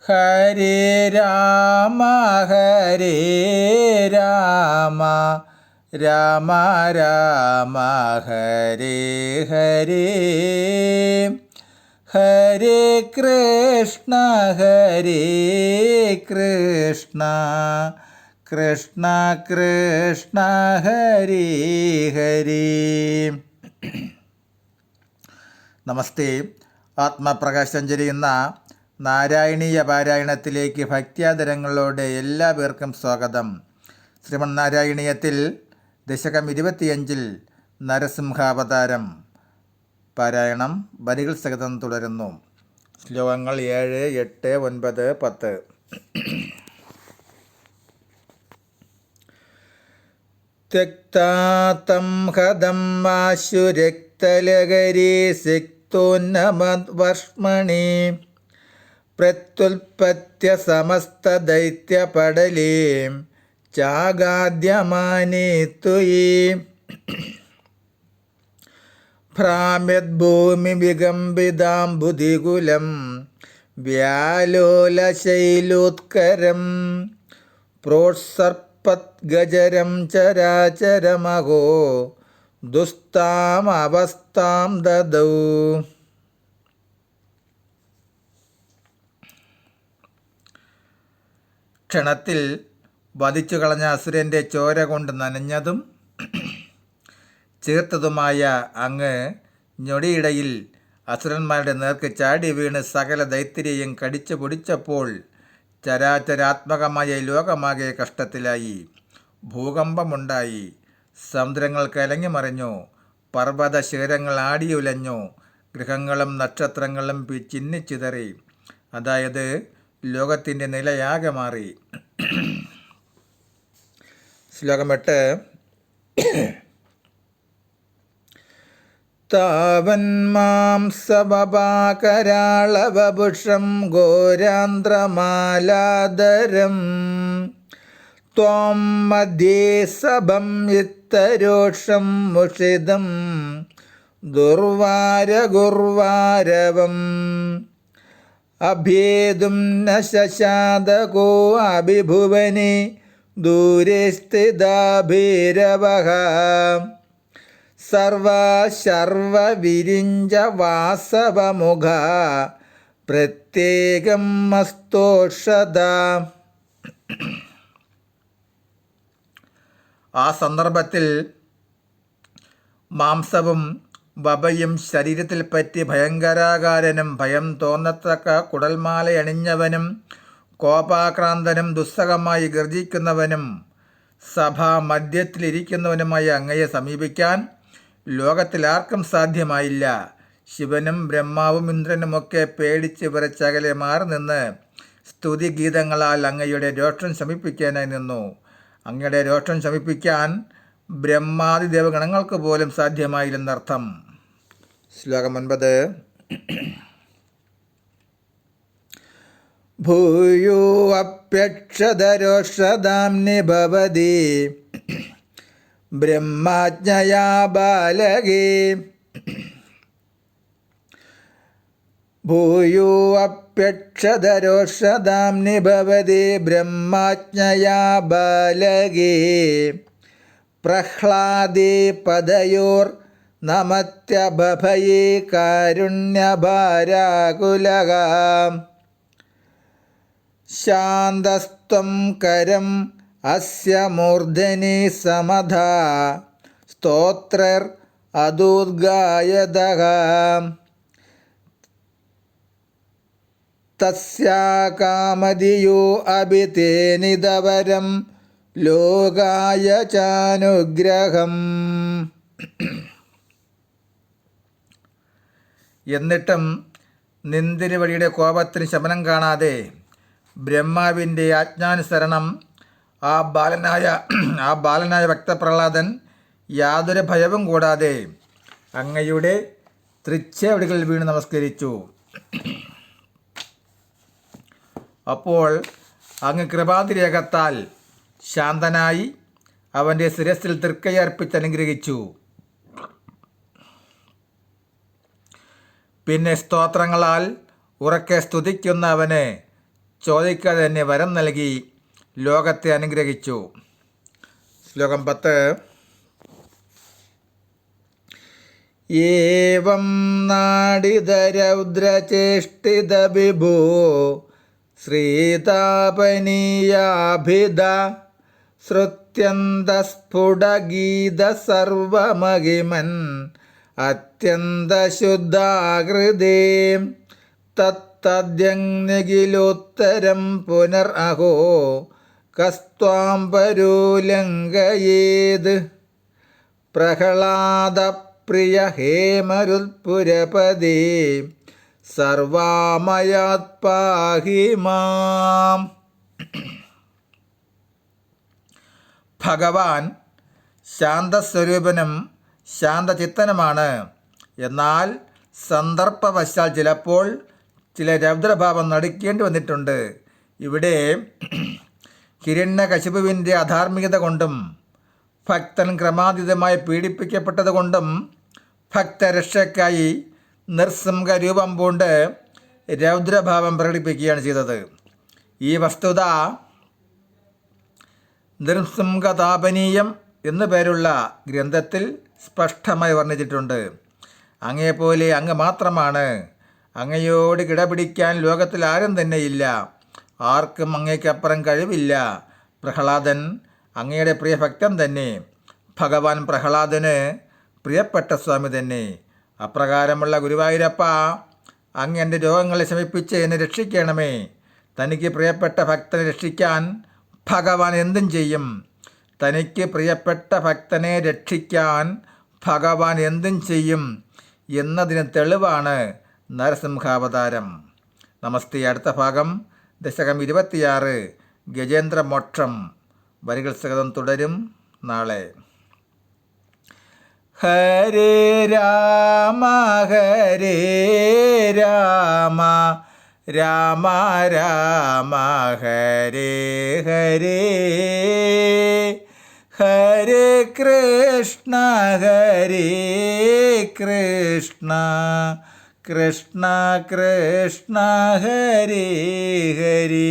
ഹരേ രാമ ഹരേ രാമ രാമ രാമ ഹരേ ഹരേ ഹരേ കൃഷ്ണ കൃഷ്ണ കൃഷ്ണ ഹരേ ഹരേ. നമസ്തേ. ആത്മപ്രകാശം ചൊരിയുന്ന നാരായണീയ പാരായണത്തിലേക്ക് ഭക്ത്യാദരങ്ങളോടെ എല്ലാ പേർക്കും സ്വാഗതം. ശ്രീമന്നാരായണീയത്തിൽ ദശകം 25 നരസിംഹാവതാരം പാരായണം വരികൾ സഹിതം തുടരുന്നു. ശ്ലോകങ്ങൾ 7, 8, 9, 10. ത്യക്താതം ഹതം ആശുരക്തലഹരീ സിക്തോന്നമദ്വർഷ്മണി പ്രത്യുൽപത്യ സമസ്തദൈത്യപടലീം ചാഗാദ്യമാനീ ത്വയി ഭ്രാമ്യദ്ഭൂമി വികമ്പിതാംബുധികുലം വ്യാലോലശൈലോത്കരം പ്രോത്സർപ്പദ്ഗജരം ചരാചരമഹോ ദുസ്താമവസ്ഥാം ദദൗ. ക്ഷണത്തിൽ വധിച്ചു കളഞ്ഞ അസുരൻ്റെ ചോര കൊണ്ട് നനഞ്ഞതും ചീർത്തതുമായ അങ്ങ് ഞൊടിയിടയിൽ അസുരന്മാരുടെ നേർക്ക് ചാടി വീണ് സകല ദൈത്യരെയും കടിച്ചു പൊടിച്ചപ്പോൾ ചരാചരാത്മകമായ ലോകമാകെ കഷ്ടത്തിലായി. ഭൂകമ്പമുണ്ടായി, സമുദ്രങ്ങൾ കലങ്ങി മറിഞ്ഞു, പർവ്വത ശിഖരങ്ങൾ ആടിയുലഞ്ഞു, ഗൃഹങ്ങളും നക്ഷത്രങ്ങളും ചിന്നിച്ചിതറി. അതായത് ലോകത്തിൻ്റെ നിലയാകെ മാറി. ശ്ലോകം 8. താവന്മാംസവപാകരാളവപുഷം ഘോരാന്ത്രമാലാദരം ത്വം മധ്യേ സഭം യുക്തരോഷം മുഷിതം ദുർവാരഗുർവാരവം അഭേദും ന ശശാദകോ അഭിഭുവനെ ദൂരെ സ്ഥിതാഭൈരവഃ സർവശർവവിരിഞ്ച വാസവമുഖ പ്രത്യേകം മസ്തോഷത. ആ സന്ദർഭത്തിൽ മാംസവും വപയും ശരീരത്തിൽ പറ്റി ഭയങ്കരാകാരനും ഭയം തോന്നത്തക്ക കുടൽമാലയണിഞ്ഞവനും കോപാക്രാന്തനും ദുസ്സഹമായി ഗർജിക്കുന്നവനും സഭാ മധ്യത്തിലിരിക്കുന്നവനുമായ അങ്ങയെ സമീപിക്കാൻ ലോകത്തിൽ ആർക്കും സാധ്യമായില്ല. ശിവനും ബ്രഹ്മാവും ഇന്ദ്രനുമൊക്കെ പേടിച്ച് വിറച്ചകലെ മാറി നിന്ന് സ്തുതിഗീതങ്ങളാൽ അങ്ങയുടെ രോഷം ശമിപ്പിക്കാനായി നിന്നു. അങ്ങയുടെ രോഷം ശമിപ്പിക്കാൻ ബ്രഹ്മാദി ദേവഗണങ്ങൾക്ക് പോലും സാധ്യമായില്ലെന്നർത്ഥം. ശ്ലോകം 9. ഭൂയോ അപ്യക്ഷതരോഷദാംനി ഭവതി ബ്രഹ്മാജ്ഞയാ ബാലകേ ഭൂയോ അപ്യക്ഷതരോഷദാംനി ഭവതി ബ്രഹ്മാജ്ഞയാ ബാലകേ പ്രഹ്ലാദേ പദയോർ നമത്യഭയേ കാരുണ്യഭാരാകുലഃ ശാന്തസ്ത്വം കരം അസ്യ മൂർധനി സമധാ സ്തോത്രർ അദുദ്ഗായതഃ തസ്യാ കാമദിയോ അഭിതേനിതവരം ലോകായ ചാനുഗ്രഹം. എന്നിട്ടും നിന്തിരുവടിയുടെ കോപത്തിന് ശമനം കാണാതെ ബ്രഹ്മാവിൻ്റെ ആജ്ഞാനുസരണം ആ ബാലനായ ഭക്തപ്രഹ്ലാദൻ യാതൊരു ഭയവും കൂടാതെ അങ്ങയുടെ തൃച്ചേവടികളിൽ വീണ് നമസ്കരിച്ചു. അപ്പോൾ അങ്ങ് കൃപാതിരേകത്താൽ ശാന്തനായി അവൻ്റെ ശിരസിൽ തൃക്കൈയർപ്പിച്ച് അനുഗ്രഹിച്ചു. പിന്നെ സ്തോത്രങ്ങളാൽ ഉറക്കെ സ്തുതിക്കുന്ന അവന് ചോദിക്കാതെ തന്നെ വരം നൽകി ലോകത്തെ അനുഗ്രഹിച്ചു. ശ്ലോകം 10. ഏവം നാടിതരൗദ്രചേഷ്ടിത വിഭോ ശ്രീതാപനീയാഭിധ ശ്രുത്യന്തസ്ഫുടഗീത സർവമഹിമൻ അത്യന്തശുദ്ധാകൃതേ തത്തദ്യങ്ങിലോത്തരം പുനർ അഹോ കസ്ത്വാം പരോലങ്കയേത് പ്രഹ്ലാദപ്രിയ ഹേമരുത്പുരപദേ സർവാമയാത് പാഹി മാം. ഭഗവാൻ ശാന്തസ്വരൂപനും ശാന്തചിത്തനുമാണ്. എന്നാൽ സന്ദർഭവശാൽ ചിലപ്പോൾ ചില രൗദ്രഭാവം നടിക്കേണ്ടി വന്നിട്ടുണ്ട്. ഇവിടെ ഹിരണ്യകശിപുവിൻ്റെ അധാർമികത കൊണ്ടും ഭക്തൻ ക്രമാതീതമായി പീഡിപ്പിക്കപ്പെട്ടത് കൊണ്ടും ഭക്തരക്ഷയ്ക്കായി നൃസിംഹ രൂപം പൂണ്ട് രൗദ്രഭാവം പ്രകടിപ്പിക്കുകയാണ് ചെയ്തത്. ഈ വസ്തുത നൃസിംഹതാപനീയം എന്നു പേരുള്ള ഗ്രന്ഥത്തിൽ സ്പഷ്ടമായി വർണ്ണിച്ചിട്ടുണ്ട്. അങ്ങയെപ്പോലെ അങ്ങ് മാത്രമാണ്. അങ്ങയോട് കിടപിടിക്കാൻ ലോകത്തിൽ ആരും തന്നെയില്ല. ആർക്കും അങ്ങയ്ക്കപ്പുറം കഴിവില്ല. പ്രഹ്ലാദൻ അങ്ങയുടെ പ്രിയ ഭക്തൻ തന്നെ. ഭഗവാൻ പ്രഹ്ലാദന് പ്രിയപ്പെട്ട സ്വാമി തന്നെ. അപ്രകാരമുള്ള ഗുരുവായൂരപ്പ, അങ്ങ് എൻ്റെ രോഗങ്ങളെ ശമിപ്പിച്ച് എന്നെ രക്ഷിക്കണമേ. തനിക്ക് പ്രിയപ്പെട്ട ഭക്തനെ രക്ഷിക്കാൻ ഭഗവാൻ എന്തും ചെയ്യും. തനിക്ക് പ്രിയപ്പെട്ട ഭക്തനെ രക്ഷിക്കാൻ ഭഗവാൻ എന്തും ചെയ്യും എന്നതിന് തെളിവാണ് നരസിംഹാവതാരം. നമസ്തേ. അടുത്ത ഭാഗം ദശകം 26 ഗജേന്ദ്രമോക്ഷം. വരികൾ സഹിതം തുടരും നാളെ. ഹരേ രാമ ഹരേ രാമ രാമ രാമ ഹരേ ഹരേ ഹരേ കൃഷ്ണ ഹരേ കൃഷ്ണ കൃഷ്ണ കൃഷ്ണ ഹരേ ഹരേ.